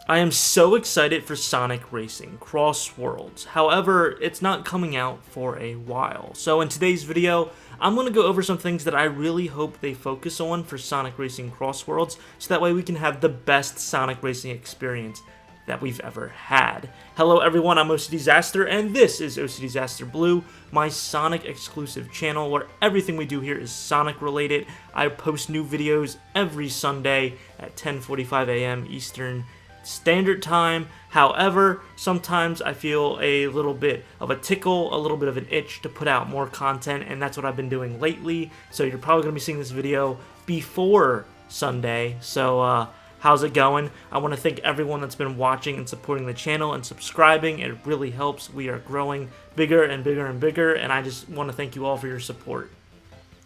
I am so excited for Sonic Racing CrossWorlds. However, it's not coming out for a while. So in today's video, I'm going to go over some things that I really hope they focus on for Sonic Racing CrossWorlds, so that way we can have the best Sonic Racing experience that we've ever had. Hello everyone, I'm OCDsaster, and this is OCDsaster Blue, my Sonic exclusive channel where everything we do here is Sonic related. I post new videos every Sunday at 10:45 a.m. Eastern Standard Time. However, sometimes I feel a little bit of a tickle, a little bit of an itch to put out more content, and that's what I've been doing lately. So you're probably going to be seeing this video before Sunday. So how's it going? I want to thank everyone that's been watching and supporting the channel and subscribing. It really helps. We are growing bigger and bigger and bigger, and I just want to thank you all for your support.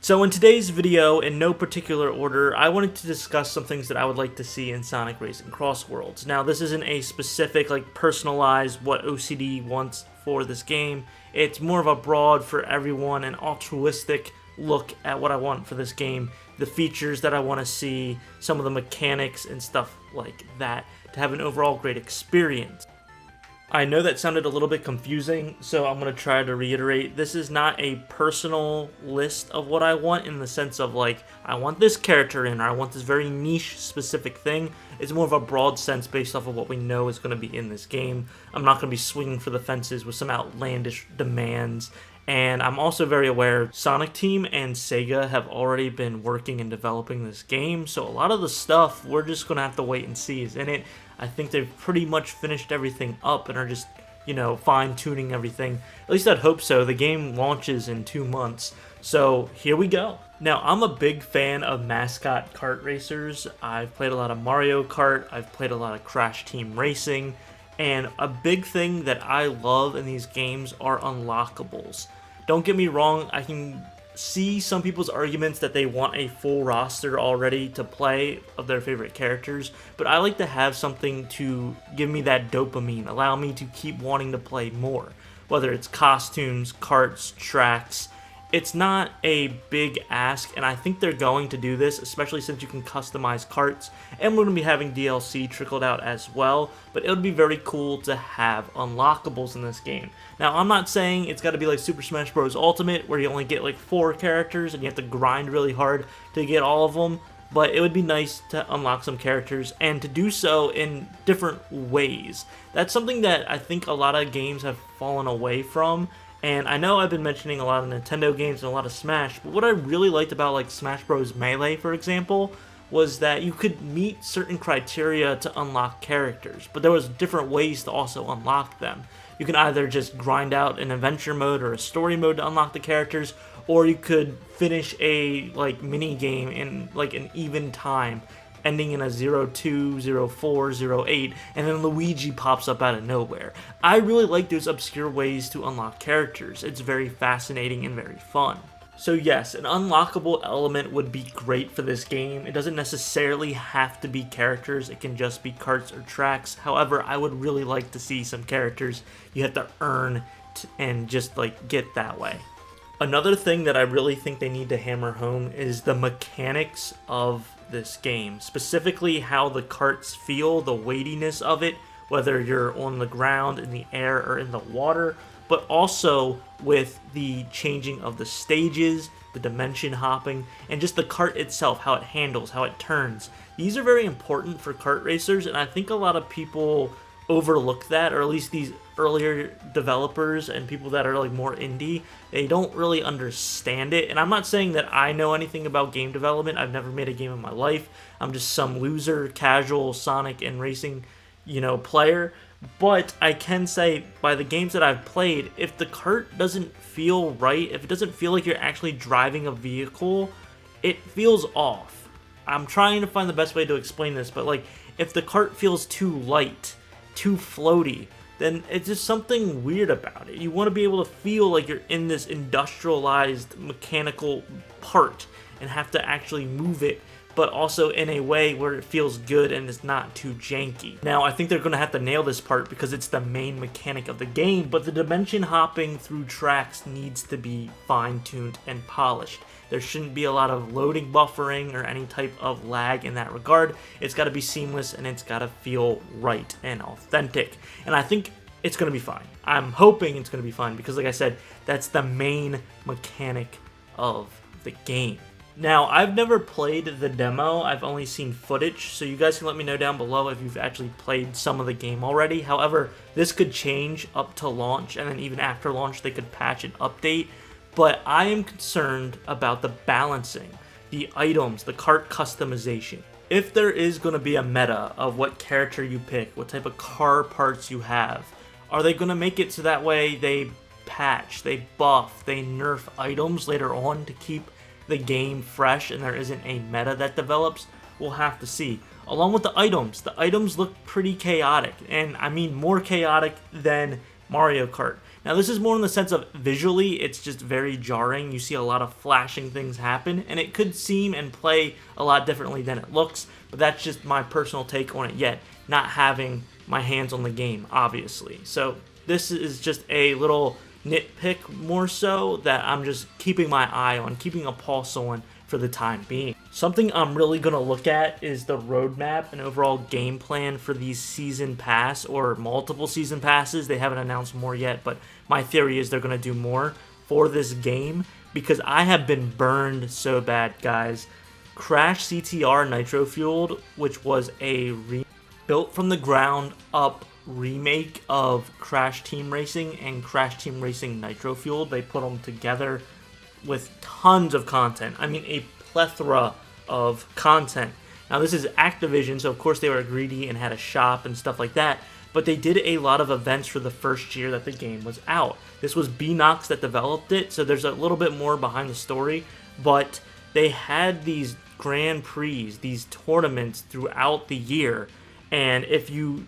So in today's video, in no particular order, I wanted to discuss some things that I would like to see in Sonic Racing CrossWorlds. Now, this isn't a specific, personalized what OCD wants for this game. It's more of a broad, for everyone, an altruistic look at what I want for this game, the features that I want to see, some of the mechanics and stuff like that, to have an overall great experience. I know that sounded a little bit confusing, so I'm going to try to reiterate. This is not a personal list of what I want in the sense of, I want this character in, or I want this very niche specific thing. It's more of a broad sense based off of what we know is going to be in this game. I'm not going to be swinging for the fences with some outlandish demands. And I'm also very aware Sonic Team and Sega have already been working and developing this game, so a lot of the stuff we're just going to have to wait and see is in it. I think they've pretty much finished everything up and are just, fine-tuning everything. At least I'd hope so. The game launches in 2 months, so here we go. Now, I'm a big fan of mascot kart racers. I've played a lot of Mario Kart, I've played a lot of Crash Team Racing, and a big thing that I love in these games are unlockables. Don't get me wrong, I can see some people's arguments that they want a full roster already to play of their favorite characters, but I like to have something to give me that dopamine, allow me to keep wanting to play more. Whether it's costumes, karts, tracks, it's not a big ask, and I think they're going to do this, especially since you can customize karts, and we're going to be having DLC trickled out as well, but it would be very cool to have unlockables in this game. Now, I'm not saying it's got to be like Super Smash Bros. Ultimate, where you only get 4 characters, and you have to grind really hard to get all of them, but it would be nice to unlock some characters, and to do so in different ways. That's something that I think a lot of games have fallen away from. And I know I've been mentioning a lot of Nintendo games and a lot of Smash, but what I really liked about Smash Bros. Melee, for example, was that you could meet certain criteria to unlock characters, but there was different ways to also unlock them. You can either just grind out an adventure mode or a story mode to unlock the characters, or you could finish a mini game in an even time, ending in a 02, 04, 08, and then Luigi pops up out of nowhere. I really like those obscure ways to unlock characters. It's very fascinating and very fun. So yes, an unlockable element would be great for this game. It doesn't necessarily have to be characters, it can just be karts or tracks. However, I would really like to see some characters you have to earn and just get that way. Another thing that I really think they need to hammer home is the mechanics of this game, specifically how the karts feel, the weightiness of it, whether you're on the ground, in the air, or in the water, but also with the changing of the stages, the dimension hopping, and just the kart itself, how it handles, how it turns. These are very important for kart racers, and I think a lot of people overlook that, or at least these earlier developers and people that are more indie, they don't really understand it. And I'm not saying that I know anything about game development. I've never made a game in my life. I'm just some loser, casual Sonic and racing, player. But I can say, by the games that I've played, if the kart doesn't feel right, if it doesn't feel like you're actually driving a vehicle, it feels off. I'm trying to find the best way to explain this, but if the kart feels too light, too floaty, then it's just something weird about it. You want to be able to feel like you're in this industrialized mechanical part and have to actually move it but also in a way where it feels good and is not too janky. Now, I think they're going to have to nail this part because it's the main mechanic of the game, but the dimension hopping through tracks needs to be fine-tuned and polished. There shouldn't be a lot of loading buffering or any type of lag in that regard. It's got to be seamless and it's got to feel right and authentic. And I think it's going to be fine. I'm hoping it's going to be fine because, like I said, that's the main mechanic of the game. Now, I've never played the demo. I've only seen footage, so you guys can let me know down below if you've actually played some of the game already. However, this could change up to launch, and then even after launch, they could patch and update. But I am concerned about the balancing, the items, the cart customization. If there is going to be a meta of what character you pick, what type of car parts you have, are they going to make it so that way they patch, they buff, they nerf items later on to keep the game fresh and there isn't a meta that develops? We'll have to see. Along with the items look pretty chaotic, and I mean more chaotic than Mario Kart. Now, this is more in the sense of visually, it's just very jarring. You see a lot of flashing things happen, and it could seem and play a lot differently than it looks, but that's just my personal take on it yet, not having my hands on the game, obviously. So this is just a little nitpick more so that I'm just keeping my eye on, keeping a pulse on for the time being. Something I'm really going to look at is the roadmap and overall game plan for these season pass or multiple season passes. They haven't announced more yet, but my theory is they're going to do more for this game because I have been burned so bad, guys. Crash CTR Nitro Fueled, which was a built from the ground up remake of Crash Team Racing and Crash Team Racing Nitro Fueled. They put them together with tons of content. I mean, a plethora of content. Now, this is Activision, so of course they were greedy and had a shop and stuff like that, but they did a lot of events for the first year that the game was out. This was Beenox that developed it, so there's a little bit more behind the story, but they had these Grand Prix, these tournaments throughout the year, and if you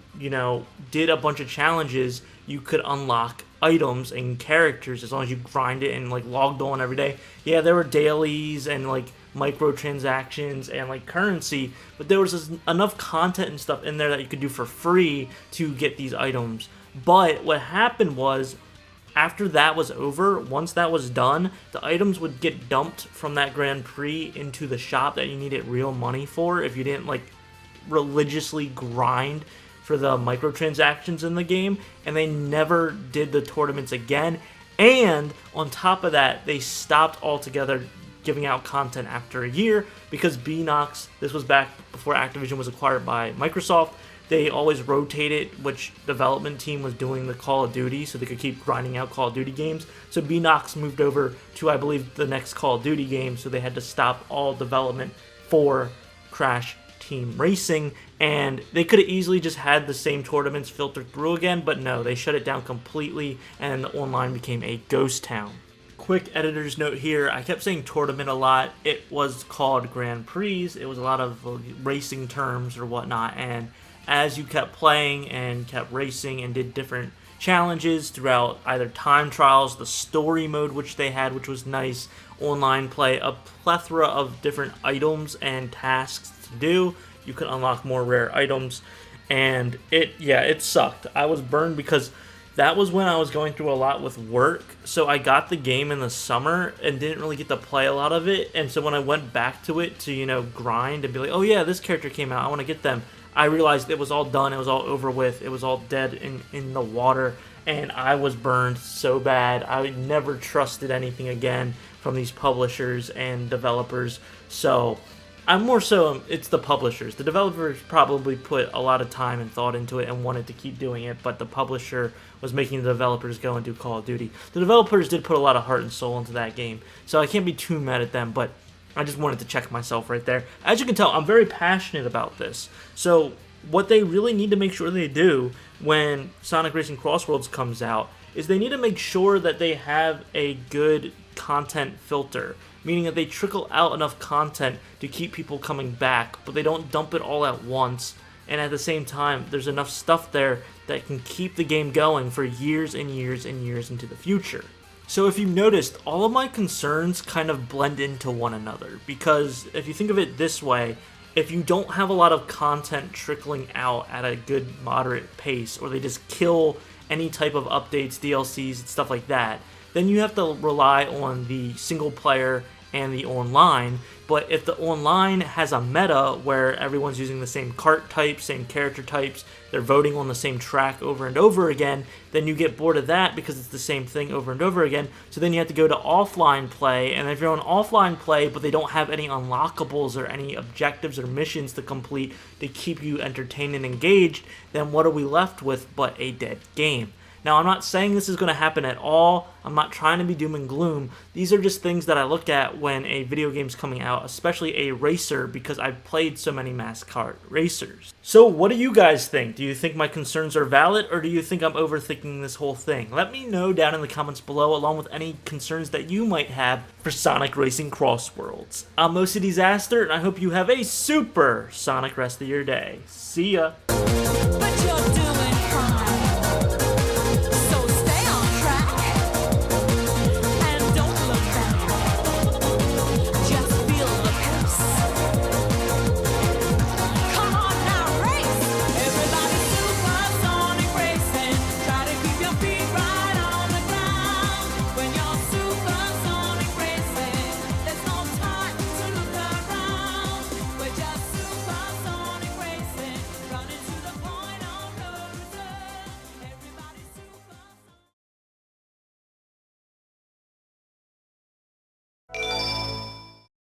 did a bunch of challenges, you could unlock items and characters as long as you grind it and like logged on every day. Yeah, there were dailies and like microtransactions and like currency, but there was enough content and stuff in there that you could do for free to get these items. But what happened was, after that was over, once that was done, the items would get dumped from that Grand Prix into the shop that you needed real money for if you didn't like religiously grind for the microtransactions in the game, and they never did the tournaments again. And on top of that, they stopped altogether giving out content after a year because Beenox, this was back before Activision was acquired by Microsoft, they always rotated which development team was doing the Call of Duty so they could keep grinding out Call of Duty games. So Beenox moved over to, I believe, the next Call of Duty game, so they had to stop all development for Crash Team Racing, and they could have easily just had the same tournaments filtered through again, but no, they shut it down completely and the online became a ghost town. Quick editor's note here, I kept saying tournament a lot. It was called Grand Prix. It was a lot of racing terms or whatnot, and as you kept playing and kept racing and did different challenges throughout either time trials, the story mode which they had, which was nice, online play, a plethora of different items and tasks to do. You could unlock more rare items, and it sucked. I was burned because that was when I was going through a lot with work, so I got the game in the summer and didn't really get to play a lot of it, and so when I went back to it to, grind and be like, oh yeah, this character came out, I want to get them, I realized it was all done, it was all over with, it was all dead in the water, and I was burned so bad. I never trusted anything again from these publishers and developers, so I'm more so, it's the publishers. The developers probably put a lot of time and thought into it and wanted to keep doing it, but the publisher was making the developers go and do Call of Duty. The developers did put a lot of heart and soul into that game, so I can't be too mad at them, but I just wanted to check myself right there. As you can tell, I'm very passionate about this. So what they really need to make sure they do when Sonic Racing CrossWorlds comes out is they need to make sure that they have a good content filter, meaning that they trickle out enough content to keep people coming back, but they don't dump it all at once, and at the same time, there's enough stuff there that can keep the game going for years and years and years into the future. So if you noticed, all of my concerns kind of blend into one another, because if you think of it this way, if you don't have a lot of content trickling out at a good moderate pace, or they just kill any type of updates, DLCs, and stuff like that, then you have to rely on the single player and the online. But if the online has a meta where everyone's using the same cart types, same character types, they're voting on the same track over and over again, then you get bored of that because it's the same thing over and over again. So then you have to go to offline play, and if you're on offline play but they don't have any unlockables or any objectives or missions to complete to keep you entertained and engaged, then what are we left with but a dead game? Now, I'm not saying this is going to happen at all. I'm not trying to be doom and gloom. These are just things that I look at when a video game's coming out, especially a racer, because I've played so many mass kart racers. So what do you guys think? Do you think my concerns are valid, or do you think I'm overthinking this whole thing? Let me know down in the comments below, along with any concerns that you might have for Sonic Racing CrossWorlds. I'm OCDsaster, and I hope you have a super Sonic rest of your day. See ya!